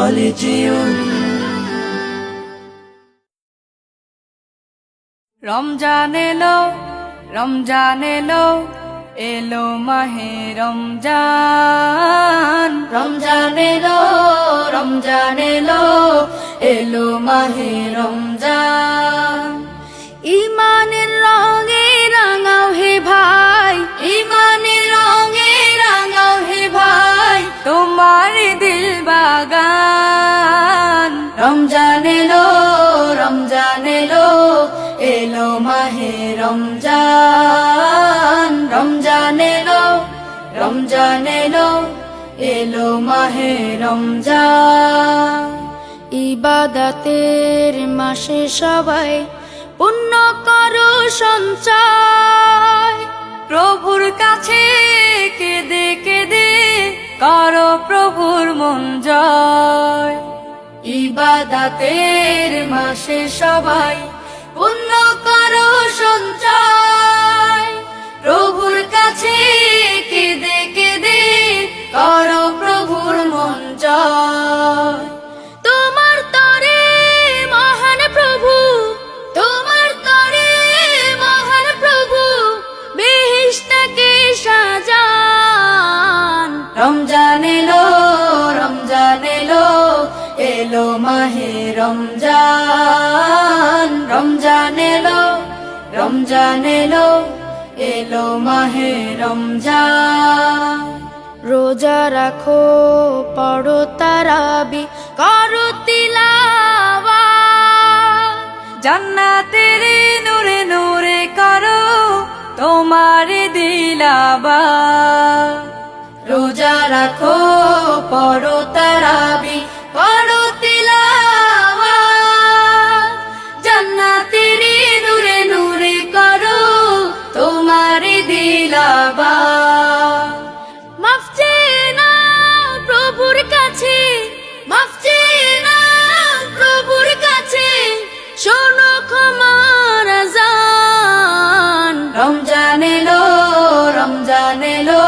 কলেজিয়ম। রমজান এলো, রমজান এলো, এলো মাহে রমজান। রমজান এলো, রমজান এলো, এলো মাহে রমজান। ইমানের রঙে রাঙাও হে ভাই, ইমানের রঙে রাঙাও হে ভাই, তোমার দিল বাগান। রমজান এলো, রমজান এলো, এলো মাহে রমজান। রমজান এলো, রমজান এলো, এলো মাহে রমজান। ইবাদতের মাসে সবাই পুণ্য করো সঞ্চয়, প্রভুর কাছে কেঁদে কেঁদে করো প্রভুর মন জয়। ইবাদতের মাসে সবাই পুণ্য করো সঞ্চয়, প্রভুর কাছে কেঁদে কেঁদে করো প্রভুর মন জয়। তোমার তরে মহান প্রভু, তোমার তরে মহান প্রভু, বেহেশতকে সাজান। রমজান এলো, রমজান এলো, এলো মাহে রমজান। রমজান এলো, রমজান এলো, এলো মাহে রমজান। রোজা রাখো, পড়ো তারাবি, করো তিলাওয়াত, জান্নাতের নূরে নূরে করো তোমার দিলাবাত। রোজা রাখো, পড়ো তারাবি, করো তিলাওয়াত, জান্নাতের নূরে নূরে করো তোমার দিলাবাত। মাফ চেয়ে নাও প্রভুর কাছে, মাফ চেয়ে নাও প্রভুর কাছে, শোনো ক্ষমার আযান। রমজান এলো, রমজান এলো,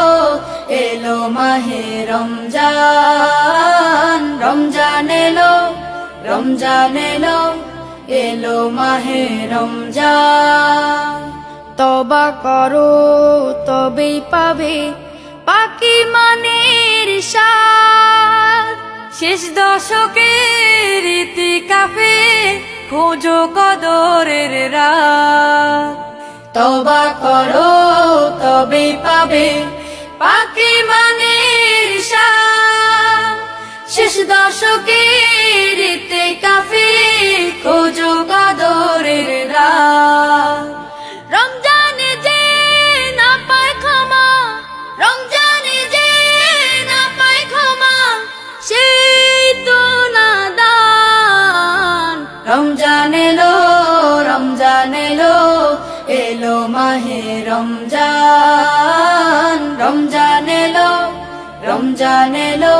এলো মাহে রমজান। রমজান এলো, রমজান এলো, এলো মাহে রমজান। তওবা করো তবেই পাবে পাকি মানের স্বাদ, শেষ দশকের ইতিকাফে খোঁজো কদরের রাত। তওবা করো তবেই পাবে পাকি মানের স্বাদ, শেষ দশকের ইতিকাফে খোঁজো কদরের রাত। রমজানে যে না পায় ক্ষমা, রমজানে যে না পায় ক্ষমা, সেই তো নাদান। রমজান এলো, রমজান এলো, এলো মাহে রমজান। রমজান এলো, রমজান এলো,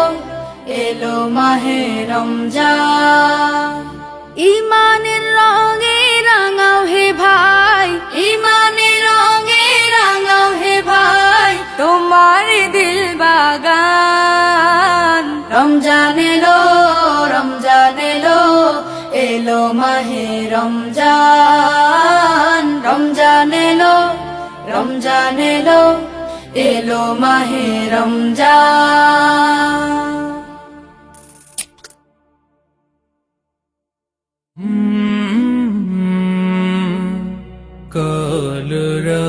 এলো মাহে রমজান। ইমানের রঙে রাঙাও হে ভাই, ইমানের রঙে রাঙাও হে ভাই, তোমার দিল বাগান। রমজান এলো, রমজান এলো, এলো মাহে রমজান। রমজান এলো, রমজান এলো, এলো মাহে রমজান। কলরা